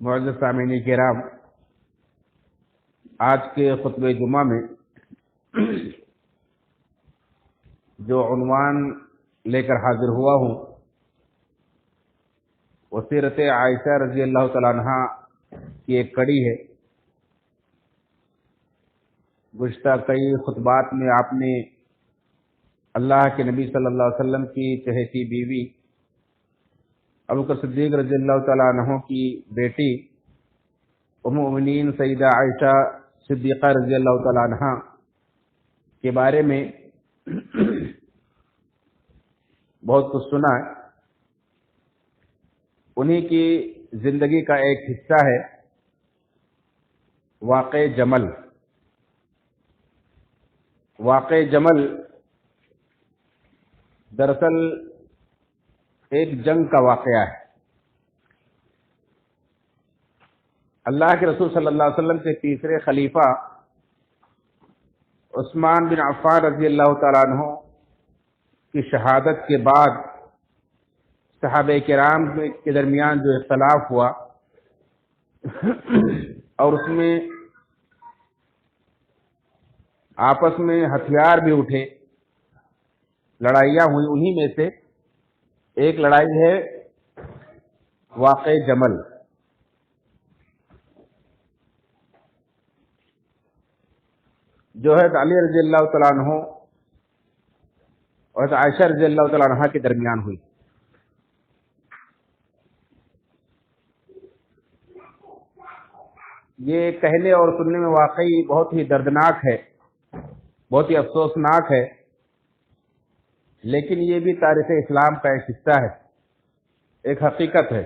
معزز سامعین کرام، آج کے خطبہ جمعہ میں جو عنوان لے کر حاضر ہوا ہوں وہ سیرت عائشہ رضی اللہ تعالیٰ عنہا کی ایک کڑی ہے۔ گزشتہ کئی خطبات میں آپ نے اللہ کے نبی صلی اللہ علیہ وسلم کی چہیتی بیوی ابوبکر صدیق رضی اللہ تعالیٰ عنہ کی بیٹی ام المؤمنین سیدہ عائشہ صدیقہ رضی اللہ تعالیٰ عنہ کے بارے میں بہت کچھ سنا ہے۔ انہی کی زندگی کا ایک حصہ ہے واقعہ جمل۔ واقعہ جمل دراصل ایک جنگ کا واقعہ ہے۔ اللہ کے رسول صلی اللہ علیہ وسلم کے تیسرے خلیفہ عثمان بن عفان رضی اللہ تعالیٰ عنہ کی شہادت کے بعد صحابہ کرام کے درمیان جو اختلاف ہوا اور اس میں آپس میں ہتھیار بھی اٹھے، لڑائیاں ہوئی، انہی میں سے ایک لڑائی ہے واقعہ جمل۔ جو ہے علی رضی اللہ تعالیٰ عنہ اور عائشہ رضی اللہ تعالیٰ عنہ کے درمیان ہوئی۔ یہ کہنے اور سننے میں واقعی بہت ہی دردناک ہے، بہت ہی افسوسناک ہے، لیکن یہ بھی تاریخ اسلام کا ایک حصہ ہے، ایک حقیقت ہے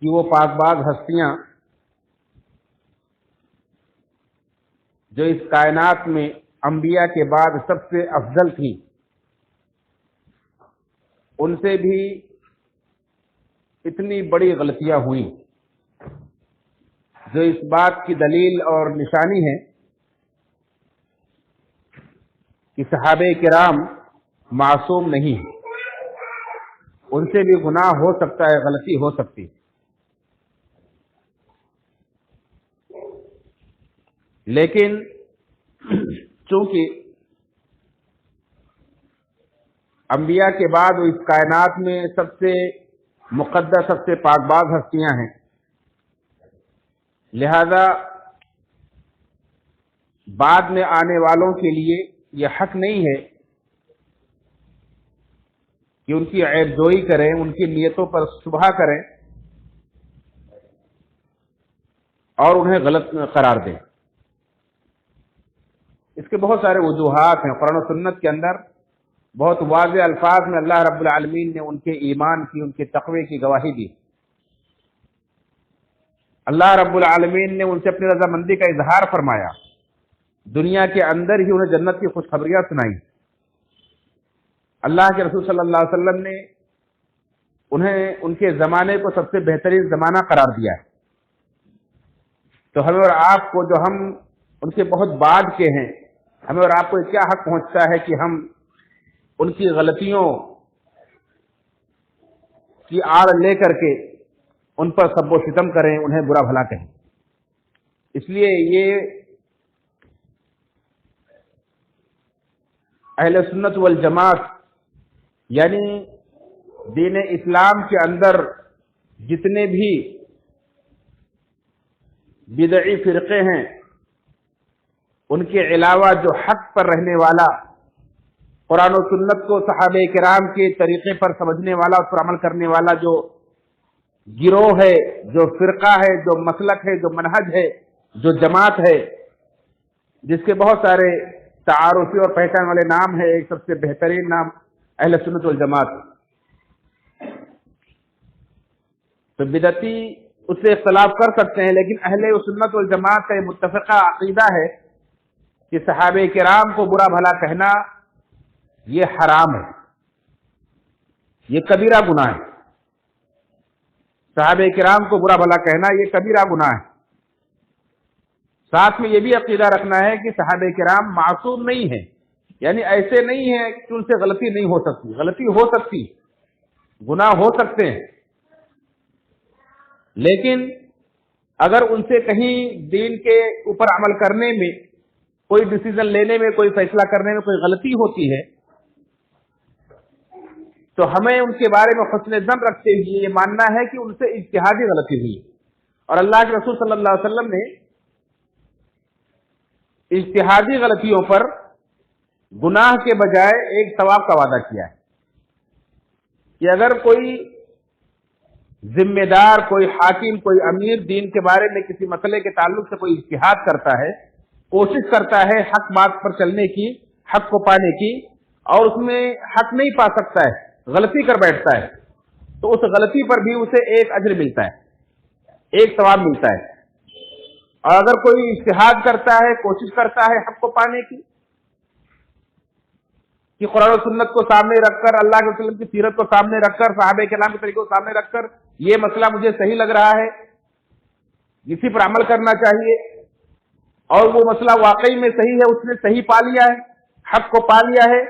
کہ وہ پاک باز ہستیاں جو اس کائنات میں انبیاء کے بعد سب سے افضل تھیں، ان سے بھی اتنی بڑی غلطیاں ہوئیں جو اس بات کی دلیل اور نشانی ہے کہ صحابہ کرام معصوم نہیں ہیں، ان سے بھی گناہ ہو سکتا ہے، غلطی ہو سکتی ہے، لیکن چونکہ انبیاء کے بعد وہ اس کائنات میں سب سے مقدس، سب سے پاک باز ہستیاں ہیں، لہذا بعد میں آنے والوں کے لیے یہ حق نہیں ہے کہ ان کی عیب جوئی کریں، ان کی نیتوں پر شبہ کریں اور انہیں غلط قرار دیں۔ اس کے بہت سارے وجوہات ہیں، قرآن و سنت کے اندر بہت واضح الفاظ میں اللہ رب العالمین نے ان کے ایمان کی، ان کے تقوی کی گواہی دی۔ اللہ رب العالمین نے ان سے اپنی رضامندی کا اظہار فرمایا، دنیا کے اندر ہی انہیں جنت کی خوشخبریاں سنائیں۔ اللہ کے رسول صلی اللہ علیہ وسلم نے انہیں ان کے زمانے کو سب سے بہترین زمانہ قرار دیا ہے۔ تو ہمیں اور آپ کو، جو ہم ان کے بہت بعد کے ہیں، ہمیں اور آپ کو کیا حق پہنچتا ہے کہ ہم ان کی غلطیوں کی آڑ لے کر کے ان پر سب و ستم کریں، انہیں برا بھلا کہیں۔ اس لیے یہ اہل سنت والجماعت یعنی دین اسلام کے اندر جتنے بھی بدعی فرقے ہیں، ان کے علاوہ جو حق پر رہنے والا، قرآن و سنت کو صحابہ کرام کے طریقے پر سمجھنے والا، اس پر عمل کرنے والا جو گروہ ہے، جو فرقہ ہے، جو مسلک ہے، جو منہج ہے، جو جماعت ہے، جس کے بہت سارے تعارفی اور پہچان والے نام ہے، ایک سب سے بہترین نام اہل سنت والجماعت۔ تو بدعتی اس سے اختلاف کر سکتے ہیں، لیکن اہل سنت والجماعت کا یہ متفقہ عقیدہ ہے کہ صحابہ کرام کو برا بھلا کہنا یہ حرام ہے، یہ کبیرہ گناہ ہے۔ صحابہ کرام کو برا بھلا کہنا یہ کبیرہ گناہ ہے۔ ساتھ میں یہ بھی عقیدہ رکھنا ہے کہ صحابہ کرام معصوم نہیں ہیں، یعنی ایسے نہیں ہیں کہ ان سے غلطی نہیں ہو سکتی، غلطی ہو سکتی، گناہ ہو سکتے ہیں، لیکن اگر ان سے کہیں دین کے اوپر عمل کرنے میں، کوئی ڈیسیزن لینے میں، کوئی فیصلہ کرنے میں کوئی غلطی ہوتی ہے تو ہمیں ان کے بارے میں حسن ظن رکھتے ہوئے یہ ماننا ہے کہ ان سے اجتہادی غلطی ہوئی، اور اللہ کے رسول صلی اللہ علیہ وسلم نے اجتہادی غلطیوں پر گناہ کے بجائے ایک ثواب کا وعدہ کیا ہے کہ اگر کوئی ذمہ دار، کوئی حاکم، کوئی امیر دین کے بارے میں کسی مسئلے کے تعلق سے کوئی اجتہاد کرتا ہے، کوشش کرتا ہے حق بات پر چلنے کی، حق کو پانے کی، اور اس میں حق نہیں پا سکتا ہے، غلطی کر بیٹھتا ہے، تو اس غلطی پر بھی اسے ایک اجر ملتا ہے، ایک ثواب ملتا ہے۔ اور اگر کوئی اجتہاد کرتا ہے، کوشش کرتا ہے حق کو پانے کی، کہ قرآن و سنت کو سامنے رکھ کر، اللہ کے وسلم کی سیرت کو سامنے رکھ کر، صحابہ کرام کے طریقے کو سامنے رکھ کر یہ مسئلہ مجھے صحیح لگ رہا ہے، اسی پر عمل کرنا چاہیے، اور وہ مسئلہ واقعی میں صحیح ہے، اس نے صحیح پا لیا ہے، حق کو پا لیا ہے،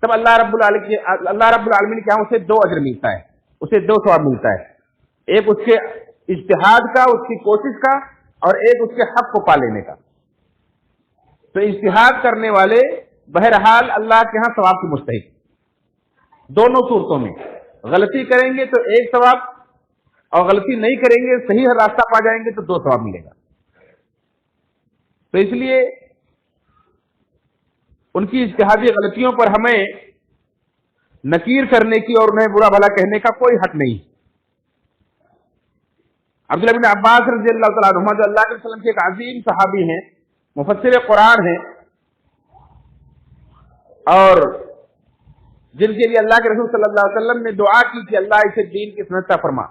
تب اللہ رب العالمین کے یہاں اسے 2 اجر ملتا ہے، اسے 2 ثواب ملتا ہے، ایک اس کے اجتہاد کا، اس کی کوشش کا، اور ایک اس کے حق کو پا لینے کا۔ تو اجتہاد کرنے والے بہرحال اللہ کے ہاں ثواب کی مستحق، دونوں صورتوں میں غلطی کریں گے تو 1 ثواب، اور غلطی نہیں کریں گے، صحیح راستہ پا جائیں گے تو 2 ثواب ملے گا۔ تو اس لیے ان کی اجتہادی غلطیوں پر ہمیں نکیر کرنے کی اور انہیں برا بھلا کہنے کا کوئی حق نہیں۔ عبداللہ بن عباس رضی اللہ تعالیٰ عنہما، جو اللہ کے وسلم کے ایک عظیم صحابی ہیں، مفسر قرآن ہیں، اور جن کے لیے اللہ کے رسول صلی اللہ علیہ وسلم نے دعا کی کہ اللہ اسے دین کی سنت عطا فرما،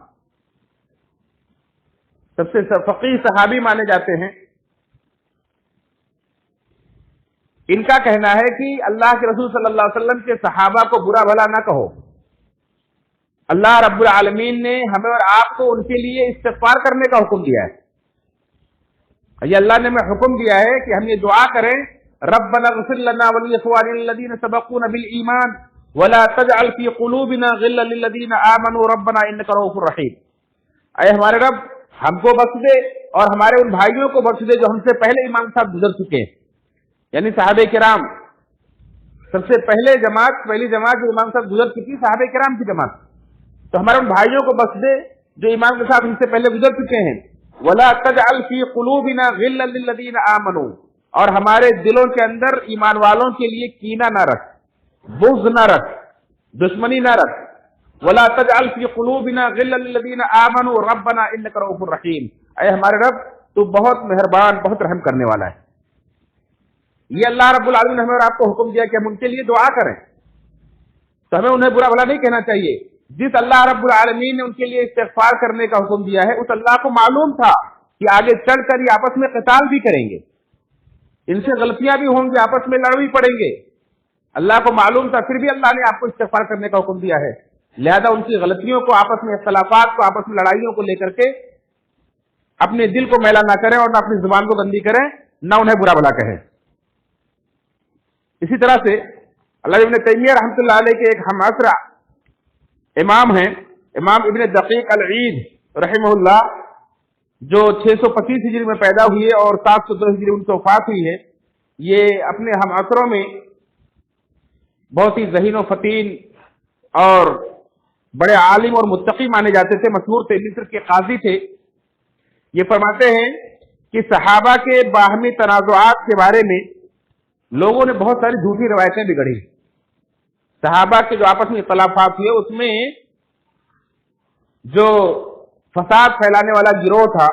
سب سے فقیہ صحابی مانے جاتے ہیں، ان کا کہنا ہے کہ اللہ کے رسول صلی اللہ علیہ وسلم کے صحابہ کو برا بھلا نہ کہو، اللہ رب العالمین نے ہمیں اور آپ کو ان کے لیے استغفار کرنے کا حکم دیا ہے۔ یہ اللہ نے ہمیں حکم دیا ہے کہ ہم یہ دعا کریں، ربنا اغفر لنا ولاخواننا الذين سبقونا بالایمان ولا تجعل في قلوبنا غلا للذين آمنوا ربنا انك رؤوف رحیم۔ اے ہمارے رب، ہم کو بخش دے اور ہمارے ان بھائیوں کو بخش دے جو ہم سے پہلے ایمان کے ساتھ گزر چکے ہیں، یعنی صحابہ کرام، سب سے پہلی جماعت جو ایمان کے ساتھ گزر چکی، صحابہ کرام کی جماعت، تو ہمارے ان بھائیوں کو بخش دے جو ایمان کے ساتھ ہم سے پہلے گزر چکے ہیں، ولا تجعل في قلوبنا غلا للذين آمنوا، اور ہمارے دلوں کے اندر ایمان والوں کے لیے کینہ نہ رکھ، بغض نہ رکھ، دشمنی نہ رکھ، ولا تجعل في قلوبنا غلا للذين آمنوا ربنا انك رؤوف رحیم، اے ہمارے رب تو بہت مہربان، بہت رحم کرنے والا ہے۔ یہ اللہ رب العالمین نے ہمیں اور آپ کو حکم دیا کہ ہم ان کے لیے دعا کریں، تو ہمیں انہیں برا بھلا نہیں کہنا چاہیے۔ جس اللہ رب العالمین نے ان کے لیے استغفار کرنے کا حکم دیا ہے، اس اللہ کو معلوم تھا کہ آگے چڑھ کر یہ آپس میں قتال بھی کریں گے، ان سے غلطیاں بھی ہوں گی، آپس میں لڑ بھی پڑیں گے، اللہ کو معلوم تھا، پھر بھی اللہ نے آپ کو استغفار کرنے کا حکم دیا ہے۔ لہذا ان کی غلطیوں کو، آپس میں اختلافات کو، آپس میں لڑائیوں کو لے کر کے اپنے دل کو میلا نہ کریں، اور نہ اپنی زبان کو گندی کریں، نہ انہیں برا بھلا کہیں۔ اسی طرح سے اللہ ابن تیمیہ رحمۃ اللہ علیہ کے ایک ہم عصر امام ہیں، امام ابن دقیق العید رحمہ اللہ، جو 625 ہجری میں پیدا ہوئے اور 702 ہجری ان کی وفات ہوئی ہے۔ یہ اپنے ہم عصروں میں بہت ہی ذہین و فطین اور بڑے عالم اور متقی مانے جاتے تھے، مشہور تھے، مصر کے قاضی تھے۔ یہ فرماتے ہیں کہ صحابہ کے باہمی تنازعات کے بارے میں لوگوں نے بہت ساری جھوٹی روایتیں بھی گڑھی۔ صحابہ کے جو آپس میں اختلافات ہوئے، اس میں جو فساد پھیلانے والا گروہ تھا،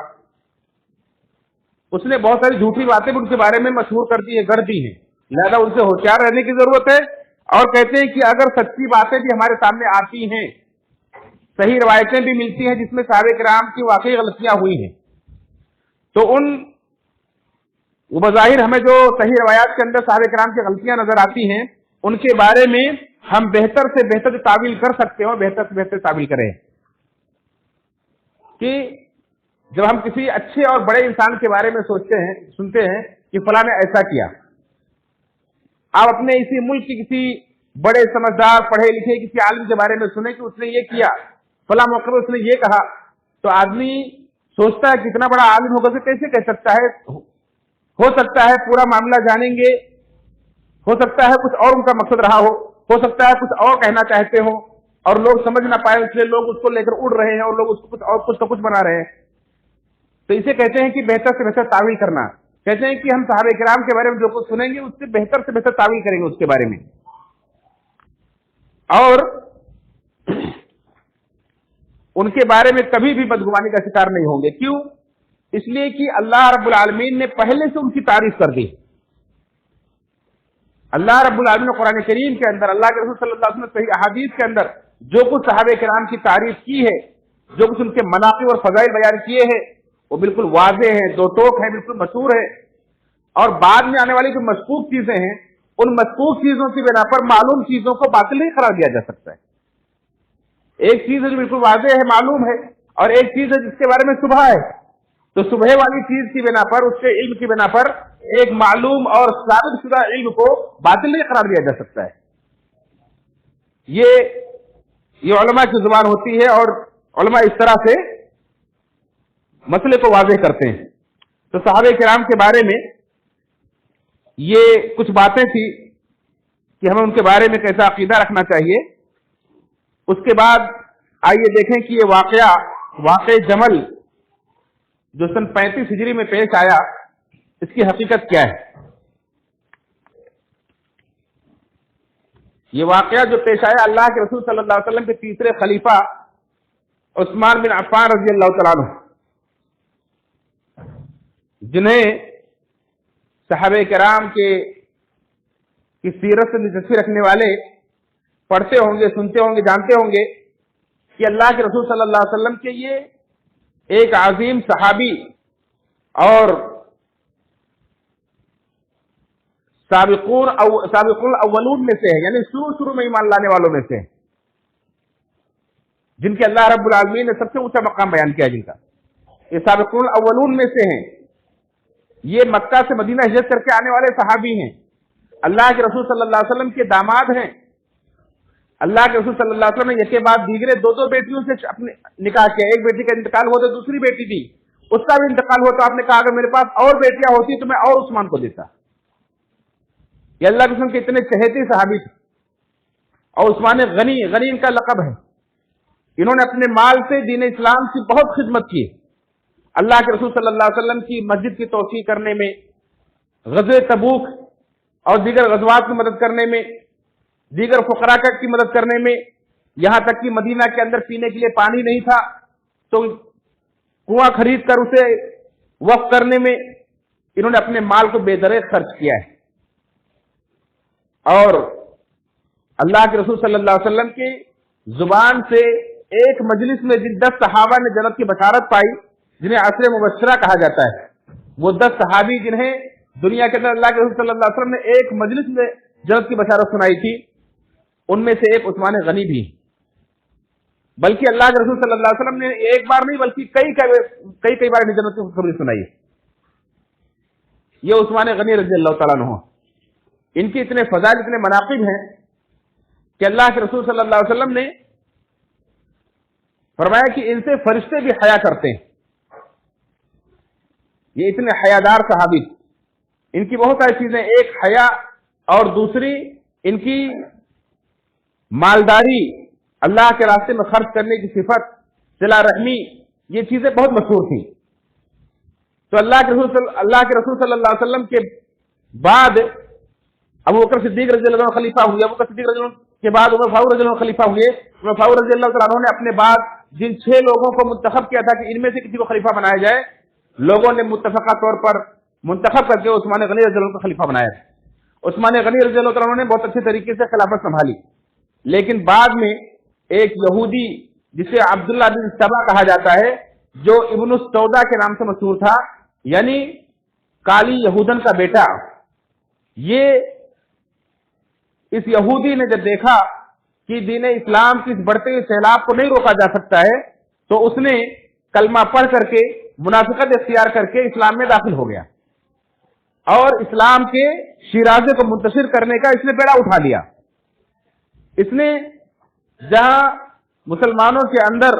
اس نے بہت ساری جھوٹی باتیں بھی ان کے بارے میں مشہور کر دی ہیں، گڑھ دی ہیں۔ لہذا ان سے ہوشیار رہنے کی ضرورت ہے، اور کہتے ہیں کہ اگر سچی باتیں بھی ہمارے سامنے آتی ہیں، صحیح روایتیں بھی ملتی ہیں جس میں صحابہ کرام کی واقعی غلطیاں ہوئی ہیں، تو وہ بظاہر ہمیں جو صحیح روایات کے اندر صحابہ کرام کی غلطیاں نظر آتی ہیں، ان کے بارے میں ہم بہتر سے بہتر تعویل کر سکتے ہیں، بہتر سے بہتر تعویل کریں کہ جب ہم کسی اچھے اور بڑے انسان کے بارے میں سوچتے ہیں، سنتے ہیں کہ فلاں نے ایسا کیا، آپ اپنے اسی ملک کی کسی بڑے سمجھدار پڑھے لکھے کسی عالم کے بارے میں سنیں کہ اس نے یہ کیا، فلاں موقع میں اس نے یہ کہا، تو آدمی سوچتا ہے کتنا بڑا عالم ہوگا تو کیسے کہہ سکتا ہے. ہو سکتا ہے پورا معاملہ جانیں گے، ہو سکتا ہے کچھ اور ان کا مقصد رہا ہو سکتا ہے کچھ اور کہنا چاہتے ہو اور لوگ سمجھ نہ پائے، اس لیے لوگ اس کو لے کر اڑ رہے ہیں اور لوگ اس کو کچھ اور کچھ کا کچھ بنا رہے ہیں. تو اسے کہتے ہیں کہ بہتر سے بہتر تعویل کرنا. کہتے ہیں کہ ہم صحابہ کرام کے بارے میں جو کچھ سنیں گے اس سے بہتر تعویل کریں گے اس کے بارے میں، اور ان کے بارے میں کبھی بھی بدگمانی کا شکار نہیں ہوں گے. کیوں؟ اس لیے کہ اللہ رب العالمین نے پہلے سے ان کی تعریف کر دی. اللہ رب العالمین نے قرآن کریم کے اندر، اللہ کے رسول صلی اللہ علیہ وسلم صحیح احادیث کے اندر جو کچھ صحابہ کرام کی تعریف کی ہے، جو کچھ ان کے مناقب اور فضائل بیان کیے ہیں، وہ بالکل واضح ہیں، دو ٹوک ہیں، بالکل مشہور ہے. اور بعد میں آنے والی جو مشکوک چیزیں ہیں، ان مشکوک چیزوں کی بنا پر معلوم چیزوں کو باطل نہیں قرار دیا جا سکتا ہے. ایک چیز ہے جو بالکل واضح ہے، معلوم ہے، اور ایک چیز ہے جس کے بارے میں شبہ ہے. تو شبہ والی چیز کی بنا پر، اس کے علم کی بنا پر ایک معلوم اور ثابت شدہ علم کو باطل نہیں قرار دیا جا سکتا ہے. یہ علماء کی زبان ہوتی ہے، اور علماء اس طرح سے مسئلے کو واضح کرتے ہیں. تو صحابہ کرام کے بارے میں یہ کچھ باتیں تھی کہ ہمیں ان کے بارے میں کیسا عقیدہ رکھنا چاہیے. اس کے بعد آئیے دیکھیں کہ یہ واقع جمل جو سن 35 ہجری میں پیش آیا، اس کی حقیقت کیا ہے. یہ واقعہ جو پیش آیا اللہ کے رسول صلی اللہ علیہ وسلم کے تیسرے خلیفہ عثمان بن عفان رضی اللہ تعالیٰ عنہ، جنہیں صحابہ کرام کی سیرت سے دلچسپی رکھنے والے پڑھتے ہوں گے، سنتے ہوں گے، جانتے ہوں گے کہ اللہ کے رسول صلی اللہ علیہ وسلم کے یہ ایک عظیم صحابی اور سابقون الاولون میں سے ہے، یعنی شروع میں ایمان لانے والوں میں سے ہیں، جن کے اللہ رب العالمین نے سب سے اونچا مقام بیان کیا. جن کا یہ سابقون الاولون میں سے ہیں. یہ مکہ سے مدینہ ہجرت کر کے آنے والے صحابی ہیں. اللہ کے رسول صلی اللہ علیہ وسلم کے داماد ہیں. اللہ کے رسول صلی اللہ علیہ وسلم نے ایک کے بعد دیگرے دو بیٹیوں سے اپنے نکاح کیا. ایک بیٹی کا انتقال ہوا تو دوسری بیٹی تھی، اس کا بھی انتقال ہوا تو آپ نے کہا اگر میرے پاس اور بیٹیاں ہوتی تو میں اور عثمان کو دیتا. یہ اللہ کے رسول کے اتنے چہیتے صحابی تھے. اور عثمان غنی ان کا لقب ہے. انہوں نے اپنے مال سے دین اسلام کی بہت خدمت کی. اللہ کے رسول صلی اللہ علیہ وسلم کی مسجد کی توسیع کرنے میں، غزوہ تبوک اور دیگر غزوات کی مدد کرنے میں، دیگر فقراء کی مدد کرنے میں، یہاں تک کہ مدینہ کے اندر پینے کے لیے پانی نہیں تھا تو کنواں خرید کر اسے وقف کرنے میں انہوں نے اپنے مال کو بے درے خرچ کیا ہے. اور اللہ کے رسول صلی اللہ علیہ وسلم کی زبان سے ایک مجلس میں جن 10 صحابہ نے جنت کی بشارت پائی، جنہیں عشر مبشرہ کہا جاتا ہے، وہ 10 صحابی جنہیں دنیا کے اندر اللہ کے رسول صلی اللہ علیہ وسلم نے ایک مجلس میں جنت کی بشارت سنائی تھی، ان میں سے ایک عثمان غنی بھی. بلکہ اللہ کے رسول صلی اللہ علیہ وسلم نے ایک بار نہیں بلکہ کئی بار جنت کی خوشخبری سنائی. یہ عثمان غنی رضی اللہ تعالیٰ عنہ، ان کے اتنے فضائل، اتنے مناقب ہیں کہ اللہ کے رسول صلی اللہ علیہ وسلم نے فرمایا کہ ان سے فرشتے بھی حیا کرتے ہیں. یہ اتنے حیادار صحابی، ان کی بہت ساری چیزیں، ایک حیا اور دوسری ان کی مالداری، اللہ کے راستے میں خرچ کرنے کی صفت، صلہ رحمی، یہ چیزیں بہت مشہور تھیں. تو اللہ کے رسول صلی اللہ علیہ وسلم کے بعد ابو بکر صدیق رضی اللہ عنہ خلیفہ ہوئے. ابو بکر صدیق رضی اللہ عنہ کے بعد عمر فاروق رضی اللہ عنہ خلیفہ ہوئے. عمر فاروق رضی اللہ عنہ نے اپنے بعد جن 6 لوگوں کو منتخب کیا تھا کہ ان میں سے کسی کو خلیفہ بنایا جائے، لوگوں نے متفقہ طور پر منتخب کر کے عثمان غنی رضی اللہ عنہ کو خلیفہ بنایا. عثمان غنی رضی اللہ عنہ نے بہت اچھے طریقے سے خلافت سنبھالی. لیکن بعد میں ایک یہودی جسے عبداللہ بن سبا کہا جاتا ہے، جو ابن السودا کے نام سے مشہور تھا، یعنی کالی یہودن کا بیٹا، اس یہودی نے جب دیکھا کہ دین اسلام کی اس بڑھتے ہوئے سیلاب کو نہیں روکا جا سکتا ہے تو اس نے کلمہ پڑھ کر کے منافقت اختیار کر کے اسلام میں داخل ہو گیا اور اسلام کے شیرازے کو منتشر کرنے کا اس نے بیڑا اٹھا لیا. اس نے جہاں مسلمانوں کے اندر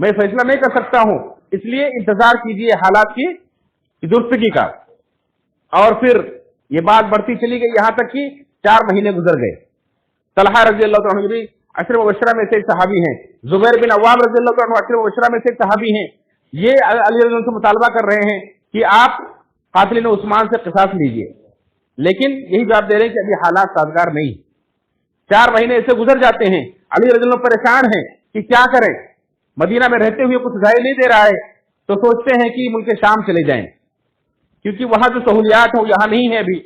میں فیصلہ نہیں کر سکتا ہوں، اس لیے انتظار کیجیے حالات کی درستگی کا۔ اور پھر یہ بات بڑھتی چلی گئی یہاں تک کہ 4 مہینے گزر گئے۔ طلحہ رضی اللہ عنہ بھی عشر مبشرہ میں سے ایک صحابی ہیں، زبیر بن عوام رضی اللہ عنہ عشر مبشرہ میں سے ایک صحابی ہیں، یہ علی رضی اللہ عنہ سے مطالبہ کر رہے ہیں کہ آپ قاتلین عثمان سے قصاص لیجئے، لیکن یہی جواب دے رہے ہیں کہ ابھی حالات سازگار نہیں۔ 4 مہینے ایسے گزر جاتے ہیں، علی رضی اللہ عنہ پریشان ہیں کہ کیا کریں، مدینہ میں رہتے ہوئے کچھ ظاہر نہیں دے رہا ہے، تو سوچتے ہیں کہ ملک شام چلے جائیں، کیونکہ وہاں جو سہولیات ہیں وہ یہاں نہیں ہے ابھی۔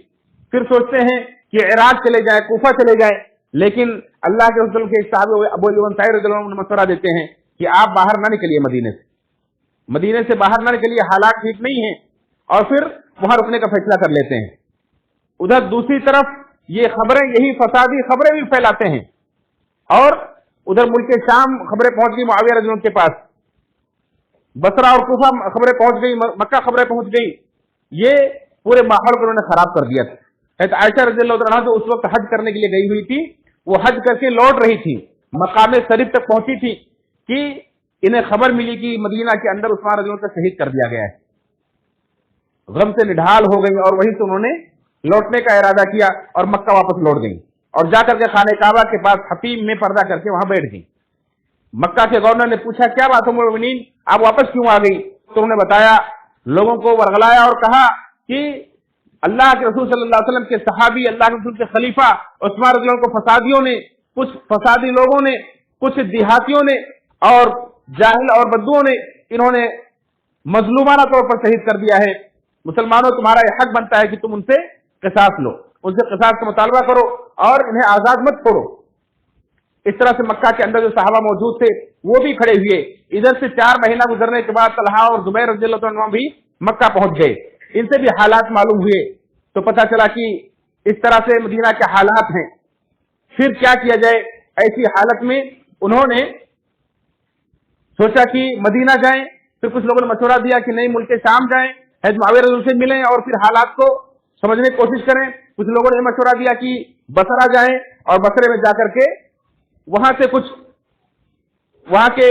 پھر سوچتے ہیں کہ عراق چلے جائیں، کوفہ چلے جائیں، لیکن اللہ کے رسول کے صحابی ابو ایوب انصاری رضی اللہ عنہ مشورہ دیتے ہیں کہ آپ باہر نہ نکلیے، مدینے سے باہر نہ نکلیے، حالات ٹھیک نہیں ہیں، اور پھر وہاں رکنے کا فیصلہ کر لیتے ہیں۔ ادھر دوسری طرف یہ خبریں، یہی فسادی خبریں بھی پھیلاتے ہیں، اور ادھر ملک شام خبریں پہنچ گئی معاویہ رضی اللہ عنہ کے پاس، بصرہ اور کوفہ خبریں پہنچ گئی، مکہ خبریں پہنچ گئی، یہ پورے ماحول کو انہوں نے خراب کر دیا تھا۔ عائشہ رضی اللہ عنہ جو اس وقت حج کرنے کے لیے گئی ہوئی تھی، وہ حج کر کے لوٹ رہی تھی، مقام شریف تک پہنچی تھی کہ انہیں خبر ملی کہ مدینہ کے اندر عثمان رضی اللہ عنہ کو شہید کر دیا گیا ہے۔ غم سے نڈھال ہو گئی، اور وہیں سے انہوں نے لوٹنے کا ارادہ کیا اور مکہ واپس لوٹ گئی، اور جا کر کے خانہ کعبہ کے پاس حتیم میں پردہ کر کے وہاں بیٹھ گئی۔ مکہ کے گورنر نے پوچھا کیا بات ام المؤمنین، آپ واپس کیوں آ گئی؟ تو انہوں نے بتایا، لوگوں کو ورغلایا اور کہا کہ اللہ کے رسول صلی اللہ علیہ وسلم کے صحابی، اللہ کے رسول کے خلیفہ عثمان رضی اللہ عنہ کو فسادیوں نے، کچھ فسادی لوگوں نے، کچھ دیہاتیوں نے اور جاہل اور بدوؤں نے، انہوں نے مظلومانہ طور پر شہید کر دیا ہے۔ مسلمانوں، تمہارا یہ حق بنتا ہے کہ تم ان سے قصاص لو، ان سے قصاص کا مطالبہ کرو اور انہیں آزاد مت چھوڑو۔ اس طرح سے مکہ کے اندر جو صحابہ موجود تھے وہ بھی کھڑے ہوئے۔ ادھر سے 4 مہینہ گزرنے کے بعد طلحہ اور زبیر رضی اللہ عنہ بھی مکہ پہنچ گئے، ان سے بھی حالات معلوم ہوئے، تو پتہ چلا کہ اس طرح سے مدینہ کے حالات ہیں۔ پھر کیا کیا جائے؟ ایسی حالت میں انہوں نے سوچا کہ مدینہ جائیں، پھر کچھ لوگوں نے مشورہ دیا کہ نہیں، ملک شام جائیں، حضرت معاویہ رضی اللہ عنہ سے ملیں اور پھر حالات کو سمجھنے کی کوشش کریں۔ کچھ لوگوں نے مشورہ دیا کہ بصرہ جائیں اور بصرے میں جا کر کے وہاں سے کچھ، وہاں کے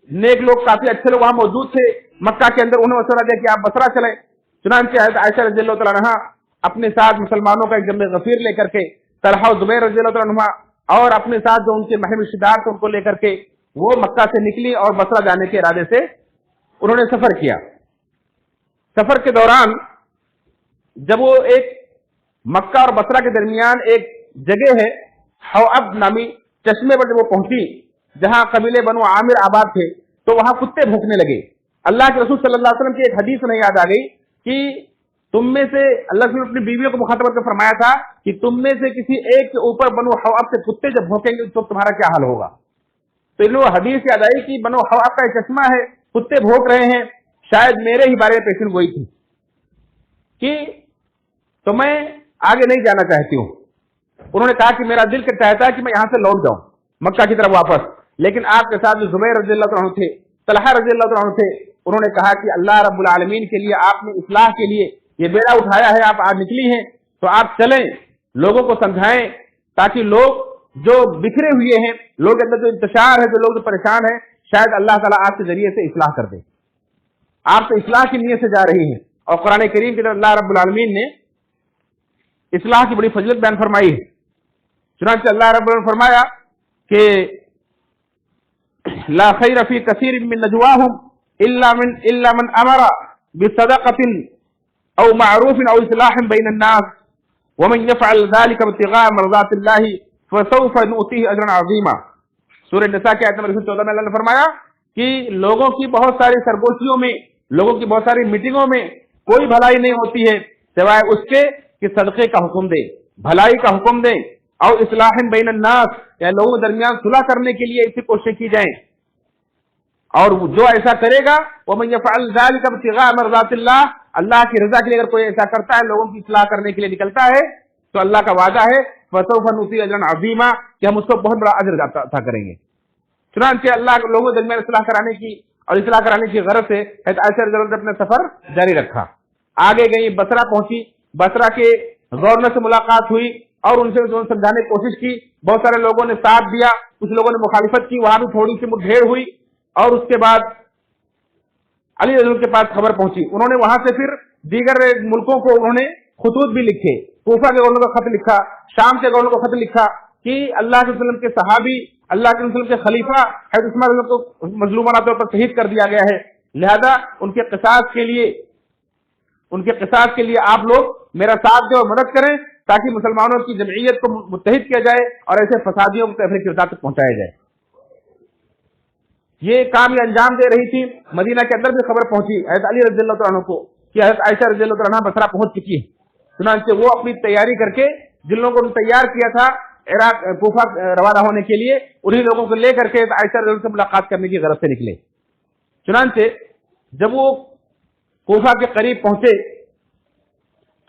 نیک لوگ، کافی اچھے لوگ وہاں موجود تھے مکہ کے اندر، انہوں نے مشورہ دیا کہ آپ بصرہ چلیں۔ چنانچہ حضرت عائشہ رضی اللہ تعالیٰ عنہا اپنے ساتھ مسلمانوں کا ایک جمع غفیر لے کر کے، طلحہ و زبیر رضی اللہ تعالیٰ عنہما اور اپنے ساتھ جو ان کے محرم رشتہ دار تھے ان کو لے کر کے وہ مکہ سے نکلی اور بصرہ جانے کے ارادے سے انہوں نے سفر کیا۔ سفر کے دوران جب وہ ایک مکہ اور بصرہ کے درمیان ایک جگہ ہے حواب نامی چشمے پر جب وہ پہنچی، جہاں قبیلے بنو عامر آباد تھے، تو وہاں کتے بھونکنے لگے۔ اللہ کے رسول صلی اللہ علیہ وسلم کی ایک حدیث انہیں یاد آ گئی کہ تم میں سے، اللہ نے اپنی بیویوں کو مخاطب کر فرمایا تھا کہ تم میں سے کسی ایک کے اوپر بنو حواب سے کتے جب بھونکیں گے تو تمہارا کیا حال ہوگا۔ تو انہوں نے حدیث یاد آئی کہ بنو حواب کا ایک چشمہ ہے، کتے بھونک رہے ہیں، شاید میرے ہی بارے میں پیشن گوئی تھی کہ تو میں آگے نہیں جانا چاہتی ہوں۔ انہوں نے کہا کہ میرا دل چاہتا ہے کہ میں یہاں سے لوٹ جاؤں مکہ کی طرف واپس، لیکن آپ کے ساتھ جو زبیر رضی اللہ عنہ تھے، طلحہ رضی اللہ عنہ تھے، انہوں نے کہا کہ اللہ رب العالمین کے لیے آپ نے اصلاح کے لیے یہ بیڑا اٹھایا ہے، آپ آج نکلی ہیں تو آپ چلیں، لوگوں کو سمجھائیں تاکہ لوگ جو بکھرے ہوئے ہیں، لوگ کے اندر جو انتشار ہے، جو لوگ جو پریشان ہیں، شاید اللہ تعالیٰ آپ کے ذریعے سے اصلاح کر دے۔ آپ تو اصلاح کی نیت سے جا رہی ہیں، اور قرآن کریم کے اندر اللہ رب العالمین نے اصلاح کی بڑی فضیلت بیان فرمائی ہے۔ چنانچہ اللہ رب العالمین نے فرمایا کہ لا خیر فی کثیر من نجواہم الا من امر بصدقۃ او معروف او اصلاح بین الناس ومن يفعل ذلك ابتغاء مرضات اللہ فسوف نؤتیہ اجرا عظیما۔ سورہ نساء کی آیت نمبر 14 میں اللہ نے فرمایا کہ لوگوں کی بہت ساری سرگوشیوں میں، لوگوں کی بہت ساری میٹنگوں میں کوئی بھلائی نہیں ہوتی ہے سوائے اس کے کہ صدقے کا حکم دے، بھلائی کا حکم دے، اور اصلاح بین الناس، یا لوگوں کے درمیان صلح کرنے کے لیے ایسی کوشش کی جائیں۔ اور جو ایسا کرے گا ومن يفعل ذلك ابتغاء مرضات اللہ، اللہ کی رضا کے لیے اگر کوئی ایسا کرتا ہے، لوگوں کی اصلاح کرنے کے لیے نکلتا ہے، تو اللہ کا وعدہ ہے فسوف نؤتیہ اجرا عظیما، کہ ہم اس کو بہت بڑا اجر عطا کریں گے۔ چنانچہ اللہ لوگوں کے درمیان اصلاح کرانے کی اور اصلاح کرانے کی غرض سے حضرت عائشہ رضی اللہ عنہا نے اپنا سفر جاری رکھا، آگے گئی، بصرہ پہنچی، بصرہ کے گورنر سے ملاقات ہوئی اور ان سے سمجھانے کی کوشش کی، بہت سارے لوگوں نے ساتھ دیا، کچھ لوگوں نے مخالفت کی، وہاں بھی تھوڑی سی مٹبھیڑ ہوئی، اور اس کے بعد علی رضی اللہ کے پاس خبر پہنچی. انہوں نے وہاں سے پھر دیگر ملکوں کو انہوں نے خطوط بھی لکھے. کوفہ کے گورنر کو خط لکھا, شام کے گورنر کو خط لکھا کہ اللہ کے وسلم کے صحابی, اللہ کے وسلم کے خلیفہ حضرت عثمان رضی اللہ کو مظلومانہ طور پر شہید کر دیا گیا ہے, لہذا ان کے قصاص کے لیے آپ لوگ میرا ساتھ دیں اور مدد کریں تاکہ مسلمانوں کی جمعیت کو متحد کیا جائے اور ایسے فسادیوں کو اپنے کردار تک پہنچایا جائے. یہ کام یہ انجام دے رہی تھی. مدینہ کے اندر بھی خبر پہنچی حضرت علی رضی اللہ عنہ کو کہ حضرت عائشہ رضی اللہ عنہ بصرہ پہنچ چکی ہے. چنانچہ وہ اپنی تیاری کر کے جن لوگوں کو تیار کیا تھا عراق کوفہ روانہ ہونے کے لیے, انہی لوگوں کو لے کر کے عائشہ رضی اللہ سے ملاقات کرنے کی غرض سے نکلے. چنانچہ جب وہ کوفہ کے قریب پہنچے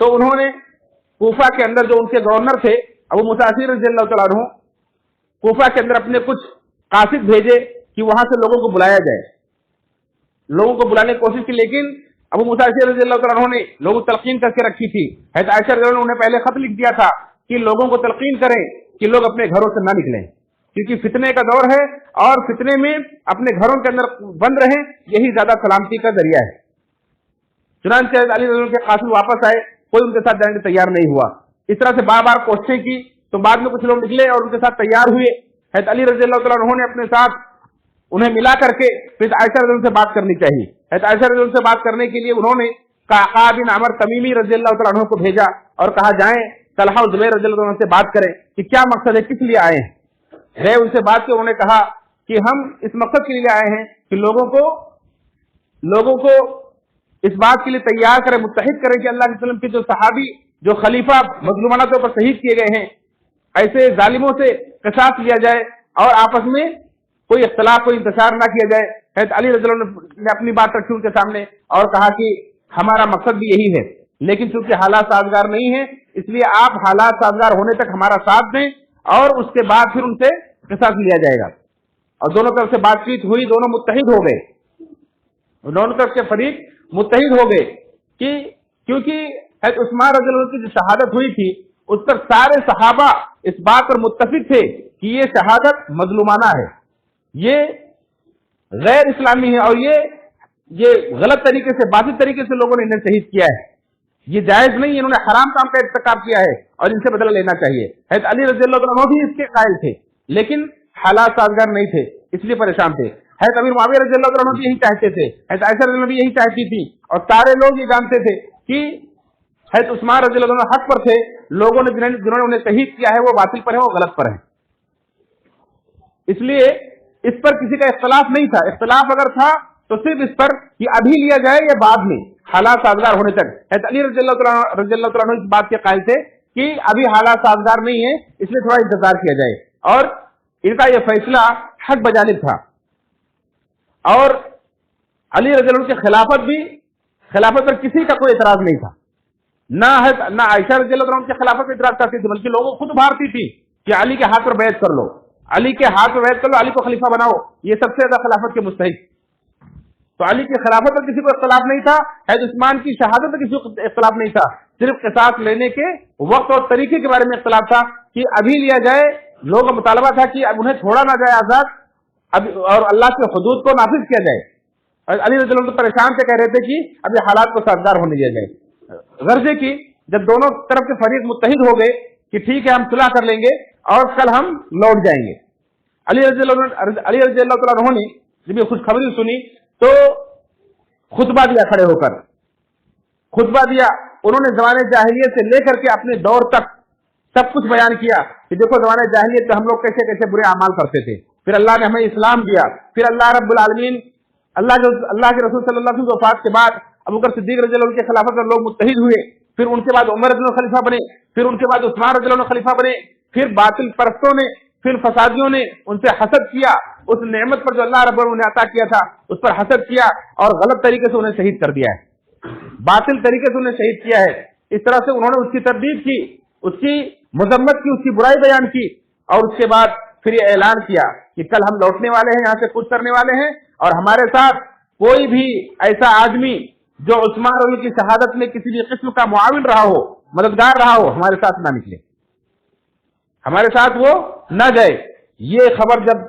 تو انہوں نے کوفہ کے اندر جو ان کے گورنر تھے ابو موسیٰ رضی اللہ تعالیٰ عنہ, کوفہ کے اندر اپنے کچھ قاصد بھیجے کہ وہاں سے لوگوں کو بلایا جائے. لوگوں کو بلانے کی کوشش کی, لیکن ابو موسیٰ رضی اللہ تعالیٰ عنہ نے لوگوں کو تلقین کر کے رکھی تھی. حضرت عائشہ رضی اللہ عنہ نے پہلے خط لکھ دیا تھا کہ لوگوں کو تلقین کریں کہ لوگ اپنے گھروں سے نہ نکلیں, کیونکہ فتنے کا دور ہے اور فتنے میں اپنے گھروں کے اندر بند رہیں, یہی زیادہ سلامتی کا ذریعہ ہے. چنانچہ حضرت علی رضی اللہ عنہ کے قاصد واپس آئے, کوئی ان کے ساتھ جانے کے تیار نہیں ہوا. اس طرح سے بار بار کوششیں کی تو بعد میں کچھ لوگ نکلے اور ان کے ساتھ تیار ہوئے. حضرت علی رضی اللہ تعالیٰ عنہ نے اپنے ساتھ انہیں ملا کر کے پھر عائشہ رضی اللہ سے بات کرنی چاہیے. حضرت عائشہ رضی اللہ سے بات کرنے کے لیے انہوں نے قعقاع بن عمرو تمیمی رضی اللہ تعالیٰ عنہ کو بھیجا اور کہا جائیں طلحہ و زبیر رضی اللہ عنہ سے بات کریں کہ کیا مقصد ہے, کس لیے آئے ہیں. ان سے بات کی, انہوں نے کہا کہ ہم اس مقصد کے لیے آئے ہیں کہ لوگوں کو اس بات کے لیے تیار کریں, متحد کریں کہ اللہ کے وسلم کے جو صحابی, جو خلیفہ مظلومانہ طور پر شہید کیے گئے ہیں, ایسے ظالموں سے قصاص لیا جائے اور آپس میں کوئی اختلاف, کوئی انتشار نہ کیا جائے. حضرت علی رضی اللہ عنہ نے اپنی بات رکھی ان کے سامنے اور کہا کہ ہمارا مقصد بھی یہی ہے, لیکن چونکہ حالات سازگار نہیں ہیں اس لیے آپ حالات سازگار ہونے تک ہمارا ساتھ دیں اور اس کے بعد پھر ان سے قصاص لیا جائے گا. اور دونوں طرف سے بات چیت ہوئی, دونوں متحد ہو گئے, دونوں طرف کے فریق متحد ہو گئے کہ کیونکہ حضرت عثمان رضی اللہ عنہ کی جو شہادت ہوئی تھی اس پر سارے صحابہ اس بات پر متفق تھے کہ یہ شہادت مظلومانہ ہے, یہ غیر اسلامی ہے اور یہ غلط طریقے سے, باطل طریقے سے لوگوں نے انہیں شہید کیا ہے, یہ جائز نہیں, انہوں نے حرام کام کا ارتکاب کیا ہے اور ان سے بدلہ لینا چاہیے. حضرت علی رضی اللہ عنہ بھی اس کے قائل تھے لیکن حالات سازگار نہیں تھے, اس لیے پریشان تھے. حضرت امیر معاویہ رضی اللہ عنہ بھی یہی چاہتے تھے, حضرت عائشہ رضی اللہ عنہ بھی یہی چاہتی تھی اور سارے لوگ یہ جانتے تھے کہ حضرت عثمان رضی اللہ عنہ حق پر تھے, لوگوں نے جنہوں نے انہیں شہید کیا ہے وہ باطل پر ہے, وہ غلط پر ہے. اس لیے اس پر کسی کا اختلاف نہیں تھا. اختلاف اگر تھا تو صرف اس پر کہ ابھی لیا جائے یا بعد میں, حالات سازگار ہونے تک. حضرت علی رضی اللہ تعالیٰ عنہ اس بات کے قائل تھے کہ ابھی حالات سازگار نہیں ہے, اس لیے تھوڑا انتظار کیا جائے, اور ان کا یہ فیصلہ حق بجانب تھا. اور علی رضی اللہ عنہ کی خلافت پر کسی کا کوئی اعتراض نہیں تھا, نہ عائشہ رضی اللہ عنہ کی خلافت پر اعتراض کرتی تھی, بلکہ لوگوں خود بھارتی تھی کہ علی کے ہاتھ پر بیعت کر لو, علی کے ہاتھ پر بیعت کر لو, علی کو خلیفہ بناؤ, یہ سب سے زیادہ خلافت کے مستحق. تو علی کی خلافت پر کسی کو اختلاف نہیں تھا, حضرت عثمان کی شہادت پر کسی کو اختلاف نہیں تھا, صرف قصاص لینے کے وقت اور طریقے کے بارے میں اختلاف تھا کہ ابھی لیا جائے. لوگوں کا مطالبہ تھا کہ اب انہیں چھوڑا نہ جائے آزاد, اور اللہ کے حدود کو نافذ کیا جائے. اور علی رضی اللہ عنہ پریشان سے کہہ رہے تھے کہ اب یہ حالات کو سازگار ہونے دیا جائے. غرضے کی جب دونوں طرف کے فریق متحد ہو گئے کہ ٹھیک ہے ہم صلح کر لیں گے اور کل ہم لوٹ جائیں گے, علی رضی اللہ تعالیٰ عنہ نے جب یہ خوشخبری سنی تو خطبہ دیا, کھڑے ہو کر خطبہ دیا. انہوں نے زمانے جاہلیت سے لے کر کے اپنے دور تک سب کچھ بیان کیا کہ دیکھو زمانے جاہلیت میں ہم لوگ کیسے کیسے برے اعمال کرتے تھے, پھر اللہ نے ہمیں اسلام دیا, پھر اللہ رب العالمین اللہ کے رسول صلی اللہ علیہ وسلم کی وفات کے بعد ابوبکر صدیق رضی اللہ عنہ کی خلافت میں لوگ متحد ہوئے, پھر ان کے بعد عمر رضی اللہ عنہ خلیفہ بنے, پھر ان کے بعد عثمان رضی اللہ عنہ خلیفہ بنے, پھر باطل پرستوں نے, پھر فسادیوں نے ان سے حسد کیا, اس نعمت پر جو اللہ رب العالمین نے عطا کیا تھا اس پر حسد کیا اور غلط طریقے سے انہیں شہید کر دیا ہے, باطل طریقے سے انہیں شہید کیا ہے. اس طرح سے انہوں نے اس کی تردید کی, اس کی مذمت کی, اس کی برائی بیان کی, اور اس کے بعد پھر یہ اعلان کیا کہ کل ہم لوٹنے والے ہیں, یہاں سے کچھ کرنے والے ہیں, اور ہمارے ساتھ کوئی بھی ایسا آدمی جو عثمان رضی کی شہادت میں کسی بھی قسم کا معاون رہا ہو, مددگار رہا ہو, ہمارے ساتھ نہ نکلے, ہمارے ساتھ وہ نہ جائے. یہ خبر جب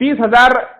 30,000